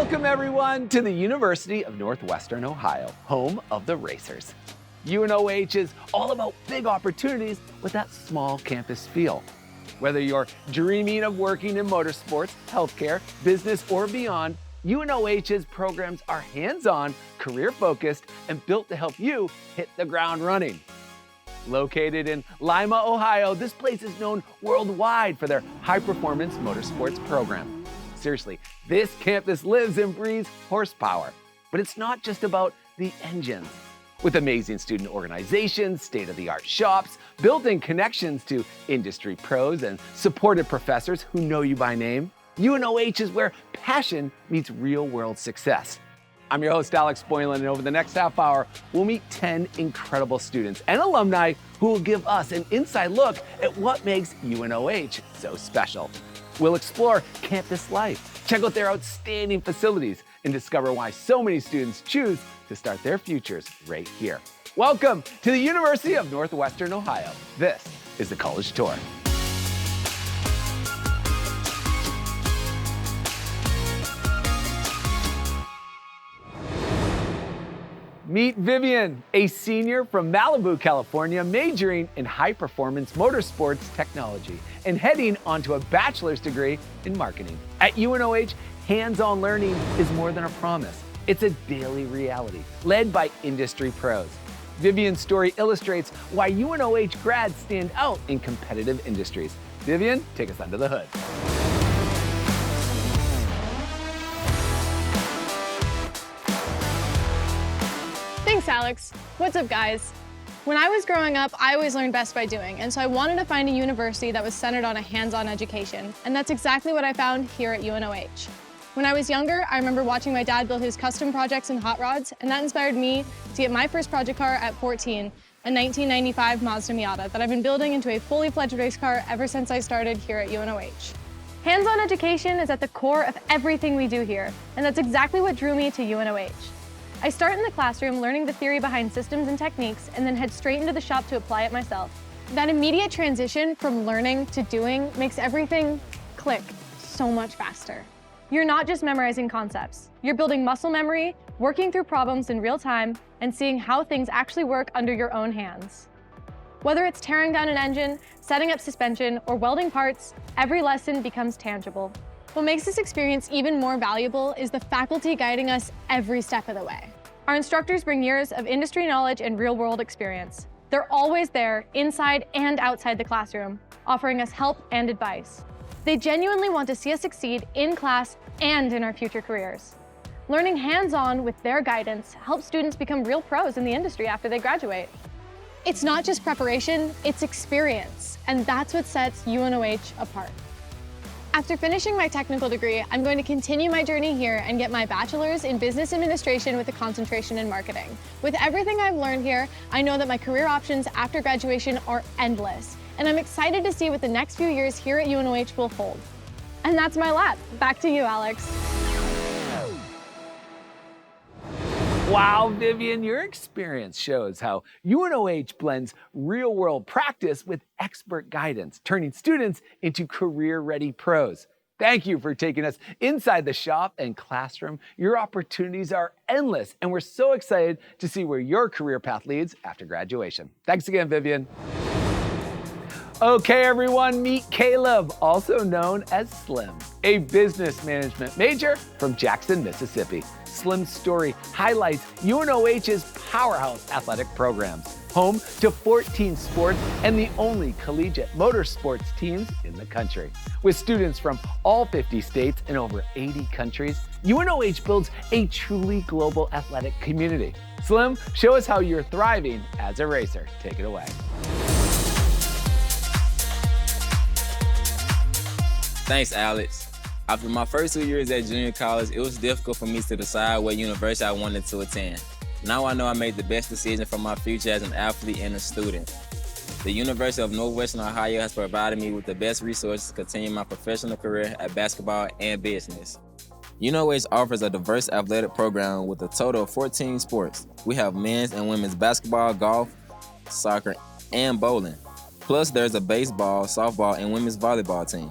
Welcome everyone to the University of Northwestern Ohio, home of the racers. UNOH is all about big opportunities with that small campus feel. Whether you're dreaming of working in motorsports, healthcare, business, or beyond, UNOH's programs are hands-on, career-focused, and built to help you hit the ground running. Located in Lima, Ohio, this place is known worldwide for their High Performance Motorsports program. Seriously, this campus lives and breathes horsepower. But it's not just about the engines. With amazing student organizations, state-of-the-art shops, built-in connections to industry pros, and supported professors who know you by name, UNOH is where passion meets real-world success. I'm your host, Alex Boylan, and over the next half hour, we'll meet 10 incredible students and alumni who will give us an inside look at what makes UNOH so special. We'll explore campus life, check out their outstanding facilities, and discover why so many students choose to start their futures right here. Welcome to the University of Northwestern Ohio. This is the College Tour. Meet Vivian, a senior from Malibu, California, majoring in High Performance Motorsports Technology and heading onto a bachelor's degree in marketing. At UNOH, hands-on learning is more than a promise. It's a daily reality, led by industry pros. Vivian's story illustrates why UNOH grads stand out in competitive industries. Vivian, take us under the hood. Thanks, Alex. What's up, guys? When I was growing up, I always learned best by doing, and so I wanted to find a university that was centered on a hands-on education, and that's exactly what I found here at UNOH. When I was younger, I remember watching my dad build his custom projects and hot rods, and that inspired me to get my first project car at 14, a 1995 Mazda Miata that I've been building into a fully fledged race car ever since I started here at UNOH. Hands-on education is at the core of everything we do here, and that's exactly what drew me to UNOH. I start in the classroom learning the theory behind systems and techniques and then head straight into the shop to apply it myself. That immediate transition from learning to doing makes everything click so much faster. You're not just memorizing concepts. You're building muscle memory, working through problems in real time, and seeing how things actually work under your own hands. Whether it's tearing down an engine, setting up suspension, or welding parts, every lesson becomes tangible. What makes this experience even more valuable is the faculty guiding us every step of the way. Our instructors bring years of industry knowledge and real-world experience. They're always there, inside and outside the classroom, offering us help and advice. They genuinely want to see us succeed in class and in our future careers. Learning hands-on with their guidance helps students become real pros in the industry after they graduate. It's not just preparation, it's experience, and that's what sets UNOH apart. After finishing my technical degree, I'm going to continue my journey here and get my bachelor's in business administration with a concentration in marketing. With everything I've learned here, I know that my career options after graduation are endless, and I'm excited to see what the next few years here at UNOH will hold. And that's my lap. Back to you, Alex. Wow, Vivian, your experience shows how UNOH blends real-world practice with expert guidance, turning students into career-ready pros. Thank you for taking us inside the shop and classroom. Your opportunities are endless, and we're so excited to see where your career path leads after graduation. Thanks again, Vivian. Okay, everyone, meet Caleb, also known as Slim, a business management major from Jackson, Mississippi. Slim's story highlights UNOH's powerhouse athletic programs, home to 14 sports and the only collegiate motorsports teams in the country. With students from all 50 states and over 80 countries, UNOH builds a truly global athletic community. Slim, show us how you're thriving as a racer. Take it away. Thanks, Alex. After my first 2 years at junior college, it was difficult for me to decide what university I wanted to attend. Now I know I made the best decision for my future as an athlete and a student. The University of Northwestern Ohio has provided me with the best resources to continue my professional career at basketball and business. UNOH offers a diverse athletic program with a total of 14 sports. We have men's and women's basketball, golf, soccer, and bowling. Plus, there's a baseball, softball, and women's volleyball team.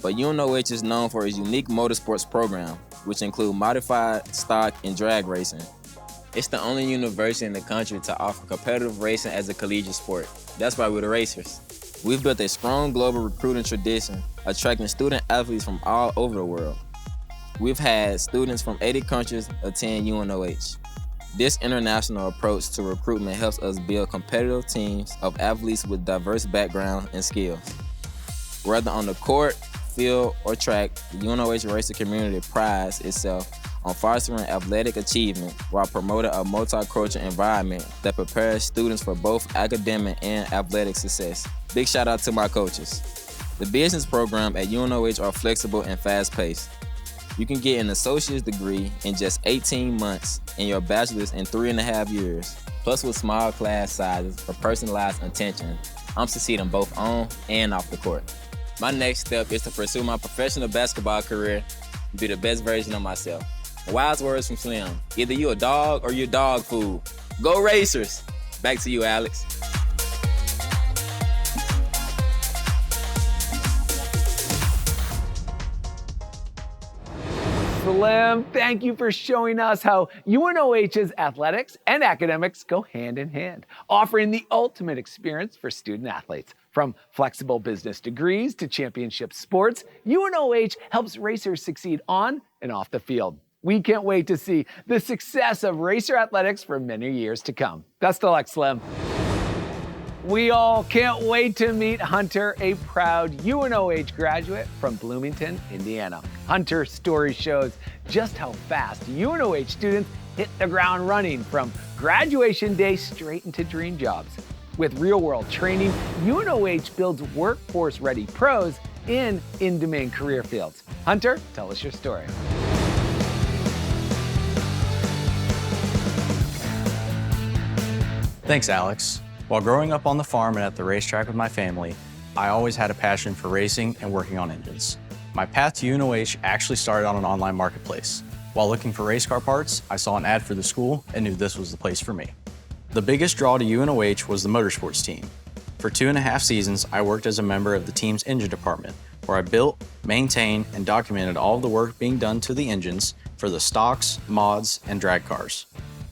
But UNOH is known for its unique motorsports program. which include modified, stock, and drag racing. It's the only university in the country to offer competitive racing as a collegiate sport. That's why we're the Racers. We've built a strong global recruiting tradition, attracting student athletes from all over the world. We've had students from 80 countries attend UNOH. This international approach to recruitment helps us build competitive teams of athletes with diverse backgrounds and skills. Whether on the court, field, or track, the UNOH racer community prides itself on fostering athletic achievement while promoting a multicultural environment that prepares students for both academic and athletic success. Big shout out to my coaches. The business program at UNOH are flexible and fast-paced. You can get an associate's degree in just 18 months and your bachelor's in 3.5 years. Plus with small class sizes for personalized attention, I'm succeeding both on and off the court. My next step is to pursue my professional basketball career and be the best version of myself. Wise words from Slim. Either you a dog or you dog food. Go Racers! Back to you, Alex. Slim, thank you for showing us how UNOH's athletics and academics go hand in hand, offering the ultimate experience for student athletes. From flexible business degrees to championship sports, UNOH helps racers succeed on and off the field. We can't wait to see the success of racer athletics for many years to come. Best of luck, Slim. We all can't wait to meet Hunter, a proud UNOH graduate from Bloomington, Indiana. Hunter's story shows just how fast UNOH students hit the ground running from graduation day straight into dream jobs. With real-world training, UNOH builds workforce-ready pros in in-demand career fields. Hunter, tell us your story. Thanks, Alex. While growing up on the farm and at the racetrack with my family, I always had a passion for racing and working on engines. My path to UNOH actually started on an online marketplace. While looking for race car parts, I saw an ad for the school and knew this was the place for me. The biggest draw to UNOH was the motorsports team. For 2.5 seasons, I worked as a member of the team's engine department, where I built, maintained, and documented all of the work being done to the engines for the stocks, mods, and drag cars.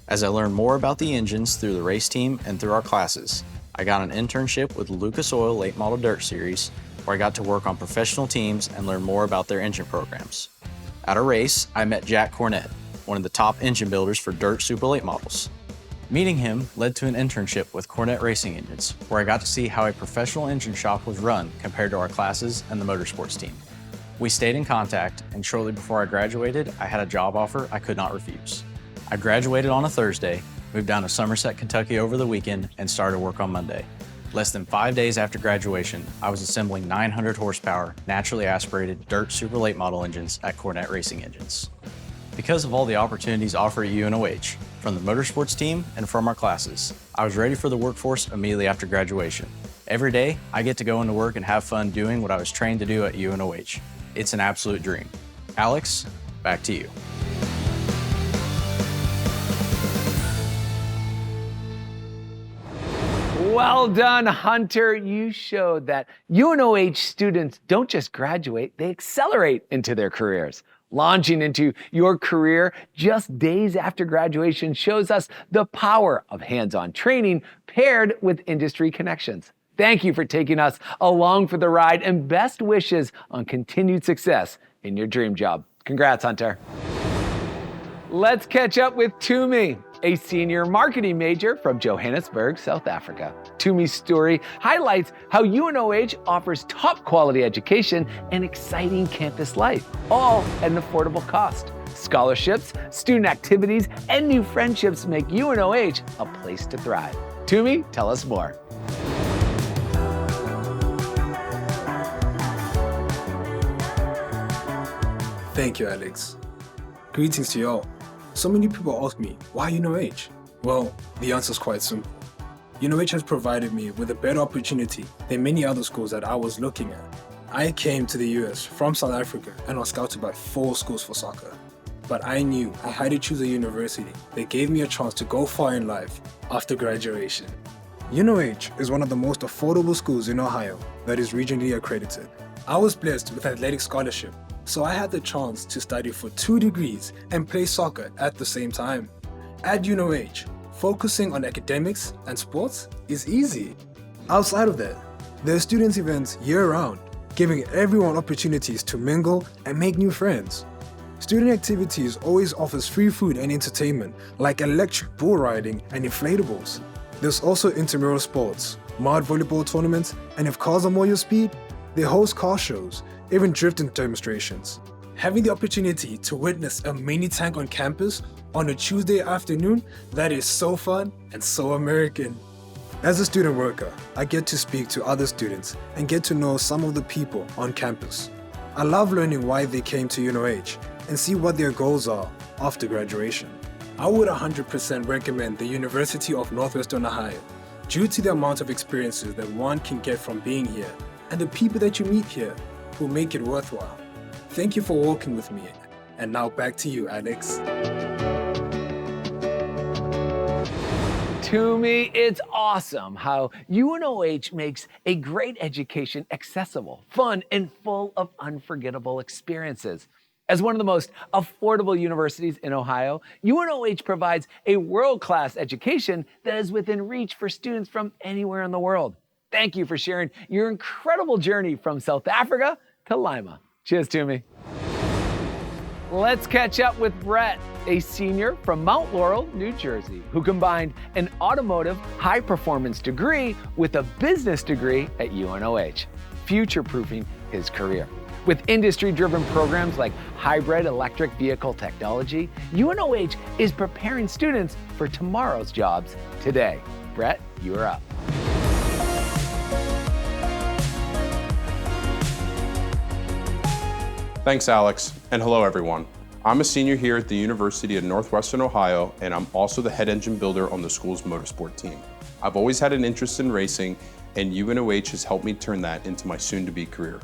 As I learned more about the engines through the race team and through our classes, I got an internship with Lucas Oil Late Model Dirt Series, where I got to work on professional teams and learn more about their engine programs. At a race, I met Jack Cornett, one of the top engine builders for dirt super late models. Meeting him led to an internship with Cornett Racing Engines, where I got to see how a professional engine shop was run compared to our classes and the motorsports team. We stayed in contact, and shortly before I graduated, I had a job offer I could not refuse. I graduated on a Thursday, moved down to Somerset, Kentucky over the weekend, and started work on Monday. Less than 5 days after graduation, I was assembling 900 horsepower, naturally aspirated dirt super late model engines at Cornett Racing Engines. Because of all the opportunities offered at UNOH, from the motorsports team and from our classes, I was ready for the workforce immediately after graduation. Every day, I get to go into work and have fun doing what I was trained to do at UNOH. It's an absolute dream. Alex, back to you. Well done, Hunter. You showed that UNOH students don't just graduate, they accelerate into their careers. Launching into your career just days after graduation shows us the power of hands-on training paired with industry connections. Thank you for taking us along for the ride, and best wishes on continued success in your dream job. Congrats, Hunter. Let's catch up with Tumi, a senior marketing major from Johannesburg, South Africa. Tumi's story highlights how UNOH offers top quality education and exciting campus life, all at an affordable cost. Scholarships, student activities, and new friendships make UNOH a place to thrive. Tumi, tell us more. Thank you, Alex. Greetings to you all. So many people ask me, why UNOH? Well, the answer is quite simple. UNOH has provided me with a better opportunity than many other schools that I was looking at. I came to the US from South Africa and was scouted by 4 schools for soccer. But I knew I had to choose a university that gave me a chance to go far in life after graduation. UNOH is one of the most affordable schools in Ohio that is regionally accredited. I was blessed with athletic scholarship, so I had the chance to study for 2 degrees and play soccer at the same time. At UNOH, focusing on academics and sports is easy. Outside of that, there are student events year-round, giving everyone opportunities to mingle and make new friends. Student activities always offers free food and entertainment, like electric bull riding and inflatables. There's also intramural sports, mud volleyball tournaments, and if cars are more your speed, they host car shows, even drifting demonstrations. Having the opportunity to witness a mini tank on campus on a Tuesday afternoon, that is so fun and so American. As a student worker, I get to speak to other students and get to know some of the people on campus. I love learning why they came to UNOH and see what their goals are after graduation. I would 100% recommend the University of Northwestern Ohio due to the amount of experiences that one can get from being here and the people that you meet here who make it worthwhile. Thank you for walking with me. And now back to you, Alex. To me, it's awesome how UNOH makes a great education accessible, fun, and full of unforgettable experiences. As one of the most affordable universities in Ohio, UNOH provides a world-class education that is within reach for students from anywhere in the world. Thank you for sharing your incredible journey from South Africa to Lima. Cheers to me. Let's catch up with Brett, a senior from Mount Laurel, New Jersey, who combined an automotive high performance degree with a business degree at UNOH, future-proofing his career. With industry-driven programs like hybrid electric vehicle technology, UNOH is preparing students for tomorrow's jobs today. Brett, you're up. Thanks, Alex, and hello, everyone. I'm a senior here at the University of Northwestern Ohio, and I'm also the head engine builder on the school's motorsport team. I've always had an interest in racing, and UNOH has helped me turn that into my soon-to-be career.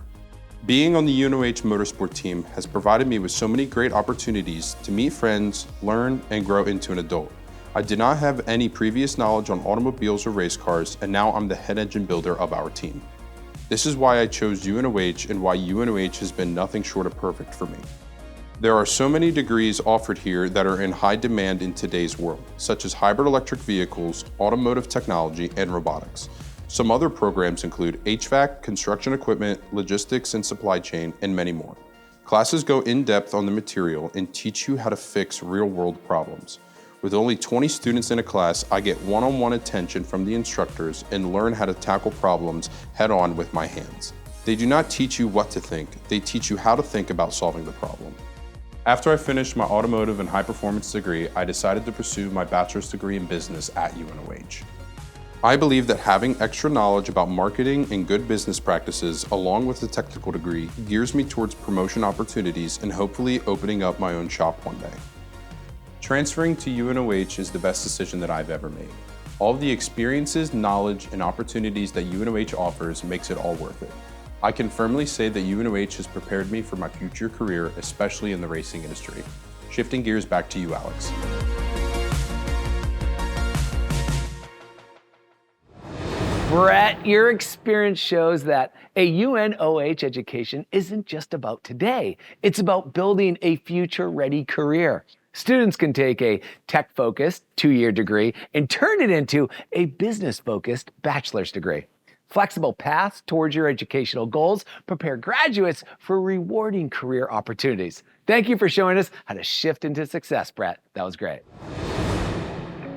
Being on the UNOH motorsport team has provided me with so many great opportunities to meet friends, learn, and grow into an adult. I did not have any previous knowledge on automobiles or race cars, and now I'm the head engine builder of our team. This is why I chose UNOH and why UNOH has been nothing short of perfect for me. There are so many degrees offered here that are in high demand in today's world, such as hybrid electric vehicles, automotive technology, and robotics. Some other programs include HVAC, construction equipment, logistics and supply chain, and many more. Classes go in depth on the material and teach you how to fix real-world problems. With only 20 students in a class, I get one-on-one attention from the instructors and learn how to tackle problems head-on with my hands. They do not teach you what to think, they teach you how to think about solving the problem. After I finished my automotive and high-performance degree, I decided to pursue my bachelor's degree in business at UNOH. I believe that having extra knowledge about marketing and good business practices, along with a technical degree, gears me towards promotion opportunities and hopefully opening up my own shop one day. Transferring to UNOH is the best decision that I've ever made. All of the experiences, knowledge, and opportunities that UNOH offers makes it all worth it. I can firmly say that UNOH has prepared me for my future career, especially in the racing industry. Shifting gears back to you, Alex. Brett, your experience shows that a UNOH education isn't just about today. It's about building a future-ready career. Students can take a tech-focused 2-year degree and turn it into a business-focused bachelor's degree. Flexible paths towards your educational goals prepare graduates for rewarding career opportunities. Thank you for showing us how to shift into success, Brett. That was great.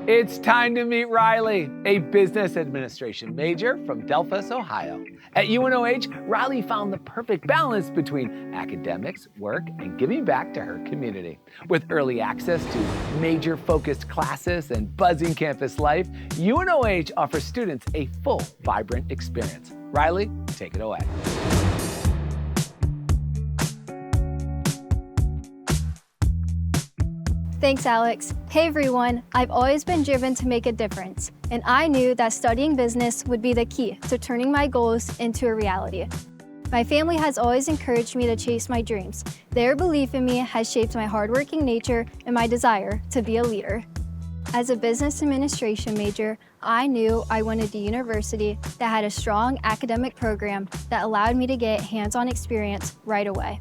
It's time to meet Riley, a business administration major from Delphos, Ohio. At UNOH, Riley found the perfect balance between academics, work, and giving back to her community. With early access to major-focused classes and buzzing campus life, UNOH offers students a full, vibrant experience. Riley, take it away. Thanks, Alex. Hey everyone, I've always been driven to make a difference, and I knew that studying business would be the key to turning my goals into a reality. My family has always encouraged me to chase my dreams. Their belief in me has shaped my hardworking nature and my desire to be a leader. As a business administration major, I knew I wanted a university that had a strong academic program that allowed me to get hands-on experience right away.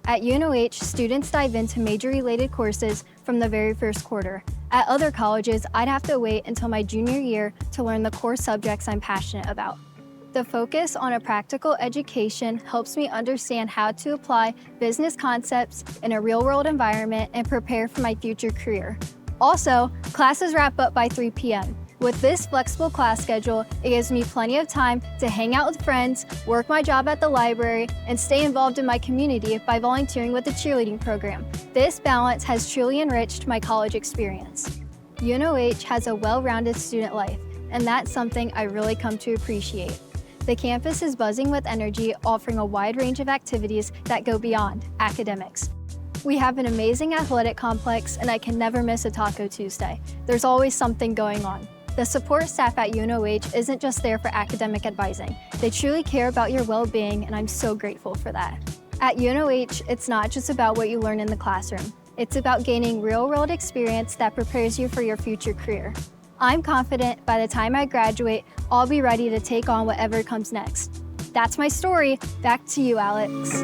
At UNOH, students dive into major-related courses from the very first quarter. At other colleges, I'd have to wait until my junior year to learn the core subjects I'm passionate about. The focus on a practical education helps me understand how to apply business concepts in a real-world environment and prepare for my future career. Also, classes wrap up by 3 p.m. With this flexible class schedule, it gives me plenty of time to hang out with friends, work my job at the library, and stay involved in my community by volunteering with the cheerleading program. This balance has truly enriched my college experience. UNOH has a well-rounded student life, and that's something I really come to appreciate. The campus is buzzing with energy, offering a wide range of activities that go beyond academics. We have an amazing athletic complex, and I can never miss a Taco Tuesday. There's always something going on. The support staff at UNOH isn't just there for academic advising. They truly care about your well-being, and I'm so grateful for that. At UNOH, it's not just about what you learn in the classroom. It's about gaining real-world experience that prepares you for your future career. I'm confident by the time I graduate, I'll be ready to take on whatever comes next. That's my story. Back to you, Alex.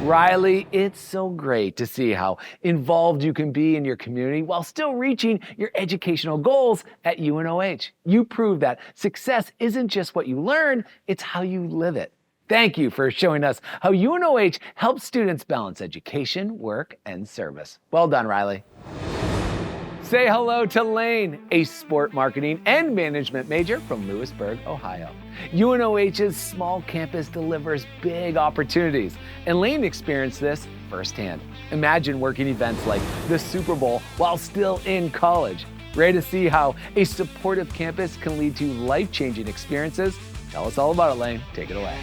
Riley, it's so great to see how involved you can be in your community while still reaching your educational goals at UNOH. You prove that success isn't just what you learn, it's how you live it. Thank you for showing us how UNOH helps students balance education, work, and service. Well done, Riley. Say hello to Lane, a sport marketing and management major from Lewisburg, Ohio. UNOH's small campus delivers big opportunities, and Lane experienced this firsthand. Imagine working events like the Super Bowl while still in college. Ready to see how a supportive campus can lead to life-changing experiences? Tell us all about it, Lane. Take it away.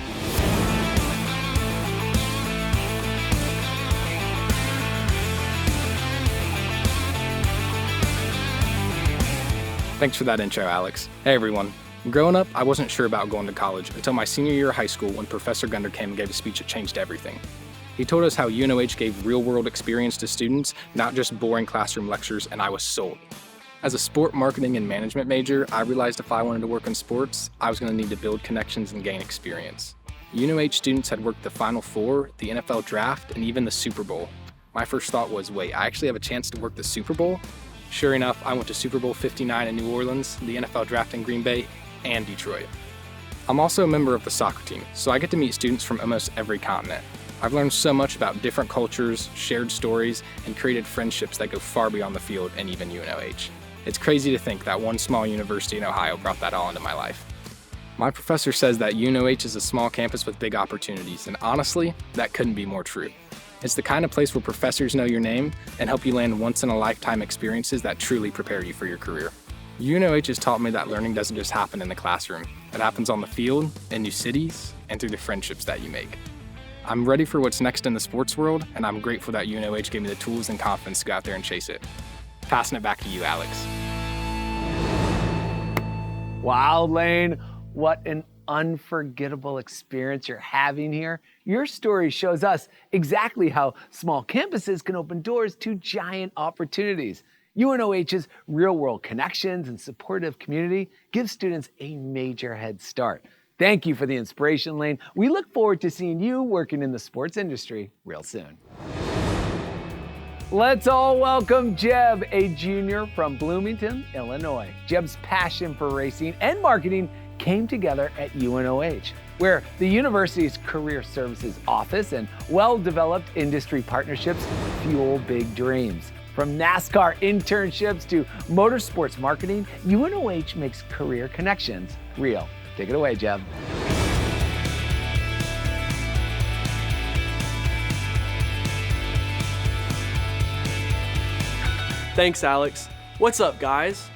Thanks for that intro, Alex. Hey everyone. Growing up, I wasn't sure about going to college until my senior year of high school when Professor Gunder came and gave a speech that changed everything. He told us how UNOH gave real-world experience to students, not just boring classroom lectures, and I was sold. As a sport marketing and management major, I realized if I wanted to work in sports, I was going to need to build connections and gain experience. UNOH students had worked the Final Four, the NFL Draft, and even the Super Bowl. My first thought was, wait, I actually have a chance to work the Super Bowl? Sure enough, I went to Super Bowl 59 in New Orleans, the NFL Draft in Green Bay, and Detroit. I'm also a member of the soccer team, so I get to meet students from almost every continent. I've learned so much about different cultures, shared stories, and created friendships that go far beyond the field and even UNOH. It's crazy to think that one small university in Ohio brought that all into my life. My professor says that UNOH is a small campus with big opportunities, and honestly, that couldn't be more true. It's the kind of place where professors know your name and help you land once-in-a-lifetime experiences that truly prepare you for your career. UNOH has taught me that learning doesn't just happen in the classroom. It happens on the field, in new cities, and through the friendships that you make. I'm ready for what's next in the sports world, and I'm grateful that UNOH gave me the tools and confidence to go out there and chase it. Passing it back to you, Alex. Wow, Lane, what an unforgettable experience you're having here. Your story shows us exactly how small campuses can open doors to giant opportunities. UNOH's real-world connections and supportive community give students a major head start. Thank you for the inspiration, Lane. We look forward to seeing you working in the sports industry real soon. Let's all welcome Jeb, a junior from Bloomington, Illinois. Jeb's passion for racing and marketing came together at UNOH, where the university's career services office and well-developed industry partnerships fuel big dreams. From NASCAR internships to motorsports marketing, UNOH makes career connections real. Take it away, Jeb. Thanks, Alex. What's up, guys?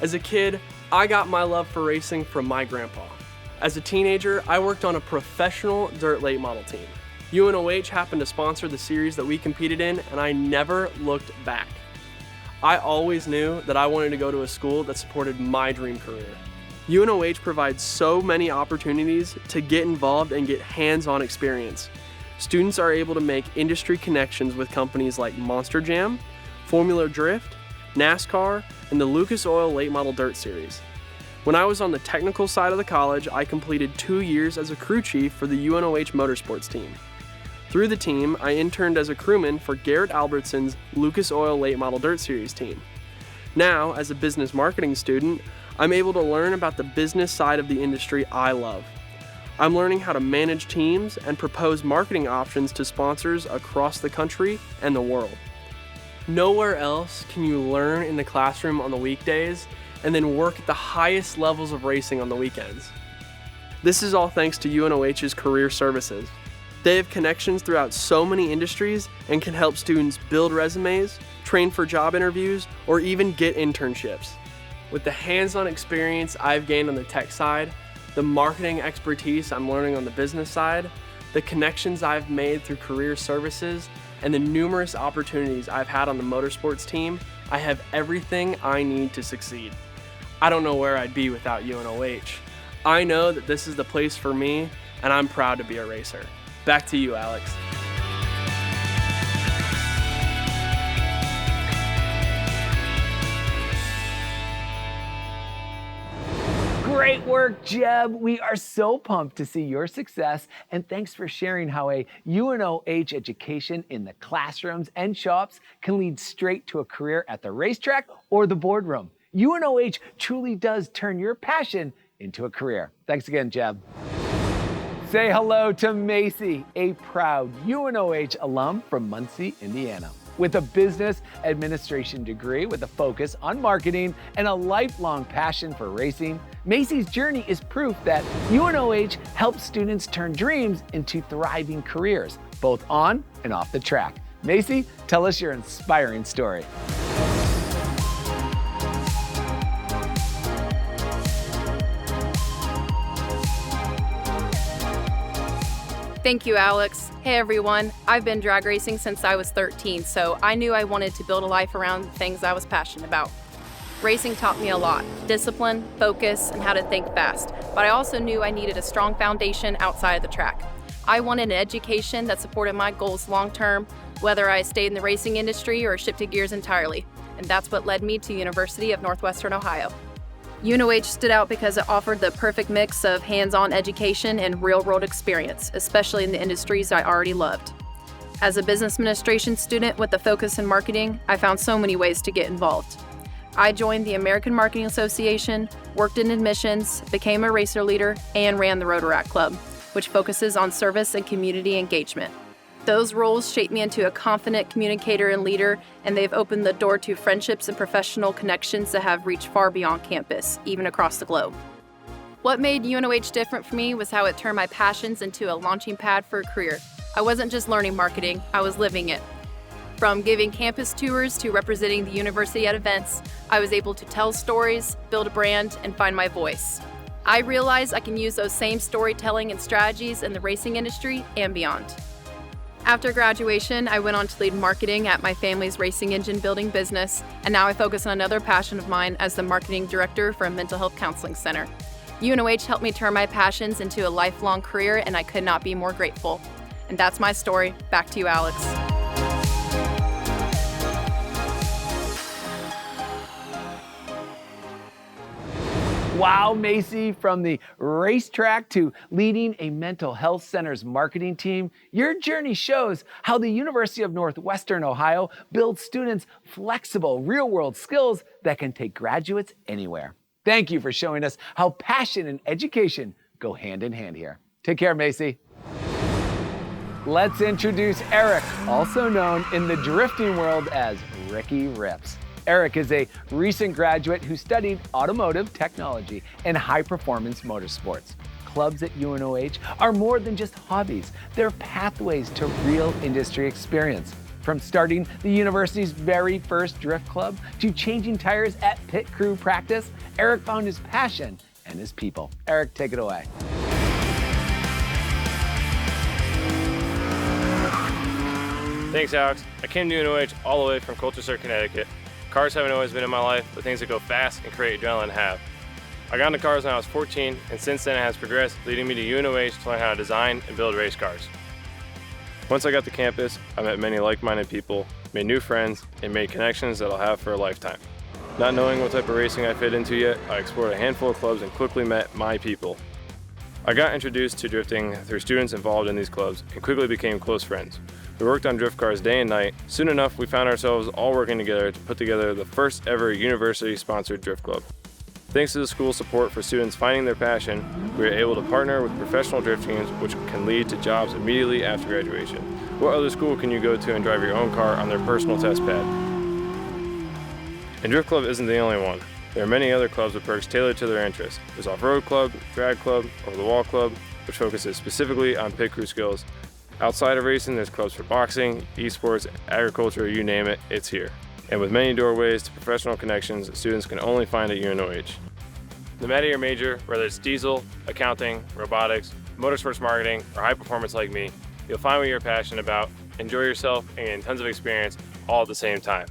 As a kid, I got my love for racing from my grandpa. As a teenager, I worked on a professional dirt late model team. UNOH happened to sponsor the series that we competed in, and I never looked back. I always knew that I wanted to go to a school that supported my dream career. UNOH provides so many opportunities to get involved and get hands-on experience. Students are able to make industry connections with companies like Monster Jam, Formula Drift, NASCAR, and the Lucas Oil Late Model Dirt Series. When I was on the technical side of the college, I completed 2 years as a crew chief for the UNOH Motorsports team. Through the team, I interned as a crewman for Garrett Albertson's Lucas Oil Late Model Dirt Series team. Now, as a business marketing student, I'm able to learn about the business side of the industry I love. I'm learning how to manage teams and propose marketing options to sponsors across the country and the world. Nowhere else can you learn in the classroom on the weekdays and then work at the highest levels of racing on the weekends. This is all thanks to UNOH's career services. They have connections throughout so many industries and can help students build resumes, train for job interviews, or even get internships. With the hands-on experience I've gained on the tech side, the marketing expertise I'm learning on the business side, the connections I've made through career services, and the numerous opportunities I've had on the motorsports team, I have everything I need to succeed. I don't know where I'd be without UNOH. I know that this is the place for me, and I'm proud to be a racer. Back to you, Alex. Great work, Jeb. We are so pumped to see your success, and thanks for sharing how a UNOH education in the classrooms and shops can lead straight to a career at the racetrack or the boardroom. UNOH truly does turn your passion into a career. Thanks again, Jeb. Say hello to Macy, a proud UNOH alum from Muncie, Indiana. With a business administration degree with a focus on marketing and a lifelong passion for racing, Macy's journey is proof that UNOH helps students turn dreams into thriving careers, both on and off the track. Macy, tell us your inspiring story. Thank you, Alex. Hey everyone, I've been drag racing since I was 13, so I knew I wanted to build a life around the things I was passionate about. Racing taught me a lot: discipline, focus, and how to think fast, but I also knew I needed a strong foundation outside of the track. I wanted an education that supported my goals long term, whether I stayed in the racing industry or shifted gears entirely, and that's what led me to University of Northwestern Ohio. UNOH stood out because it offered the perfect mix of hands-on education and real-world experience, especially in the industries I already loved. As a business administration student with a focus in marketing, I found so many ways to get involved. I joined the American Marketing Association, worked in admissions, became a racer leader, and ran the Rotaract Club, which focuses on service and community engagement. Those roles shaped me into a confident communicator and leader, and they've opened the door to friendships and professional connections that have reached far beyond campus, even across the globe. What made UNOH different for me was how it turned my passions into a launching pad for a career. I wasn't just learning marketing, I was living it. From giving campus tours to representing the university at events, I was able to tell stories, build a brand, and find my voice. I realized I can use those same storytelling and strategies in the racing industry and beyond. After graduation, I went on to lead marketing at my family's racing engine building business, and now I focus on another passion of mine as the marketing director for a mental health counseling center. UNOH helped me turn my passions into a lifelong career, and I could not be more grateful. And that's my story. Back to you, Alex. Wow, Macy, from the racetrack to leading a mental health center's marketing team, your journey shows how the University of Northwestern Ohio builds students flexible, real-world skills that can take graduates anywhere. Thank you for showing us how passion and education go hand in hand here. Take care, Macy. Let's introduce Eric, also known in the drifting world as Ricky Rips. Eric is a recent graduate who studied automotive technology and high performance motorsports. Clubs at UNOH are more than just hobbies. They're pathways to real industry experience. From starting the university's very first drift club to changing tires at pit crew practice, Eric found his passion and his people. Eric, take it away. Thanks, Alex. I came to UNOH all the way from Colchester, Connecticut. Cars haven't always been in my life, but things that go fast and create adrenaline have. I got into cars when I was 14, and since then it has progressed, leading me to UNOH to learn how to design and build race cars. Once I got to campus, I met many like-minded people, made new friends, and made connections that I'll have for a lifetime. Not knowing what type of racing I fit into yet, I explored a handful of clubs and quickly met my people. I got introduced to drifting through students involved in these clubs and quickly became close friends. We worked on drift cars day and night. Soon enough, we found ourselves all working together to put together the first ever university-sponsored drift club. Thanks to the school's support for students finding their passion, we were able to partner with professional drift teams, which can lead to jobs immediately after graduation. What other school can you go to and drive your own car on their personal test pad? And Drift Club isn't the only one. There are many other clubs with perks tailored to their interests. There's Off-Road Club, Drag Club, Over the Wall Club, which focuses specifically on pit crew skills. Outside of racing, there's clubs for boxing, esports, agriculture, you name it, it's here. And with many doorways to professional connections, students can only find at UNOH. No matter your major, whether it's diesel, accounting, robotics, motorsports marketing, or high performance like me, you'll find what you're passionate about, enjoy yourself, and gain tons of experience all at the same time.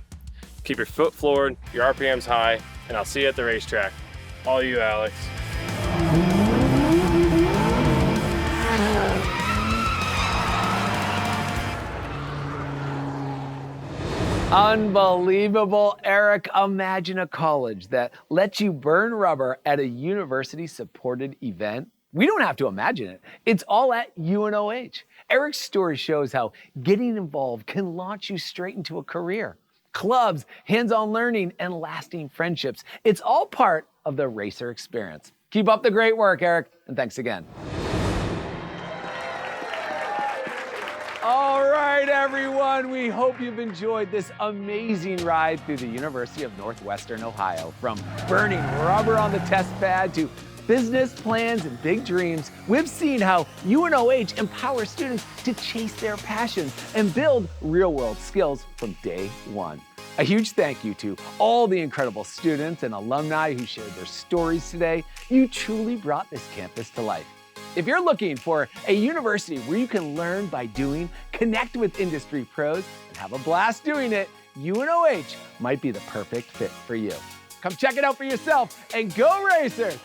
Keep your foot floored, your RPMs high, and I'll see you at the racetrack. All you, Alex. Unbelievable, Eric. Imagine a college that lets you burn rubber at a university-supported event. We don't have to imagine it. It's all at UNOH. Eric's story shows how getting involved can launch you straight into a career. Clubs, hands-on learning, and lasting friendships. It's all part of the racer experience. Keep up the great work, Eric, and thanks again. All right, everyone, we hope you've enjoyed this amazing ride through the University of Northwestern Ohio. From burning rubber on the test pad to business plans and big dreams, we've seen how UNOH empowers students to chase their passions and build real-world skills from day one. A huge thank you to all the incredible students and alumni who shared their stories today. You truly brought this campus to life. If you're looking for a university where you can learn by doing, connect with industry pros, and have a blast doing it, UNOH might be the perfect fit for you. Come check it out for yourself and go Racers!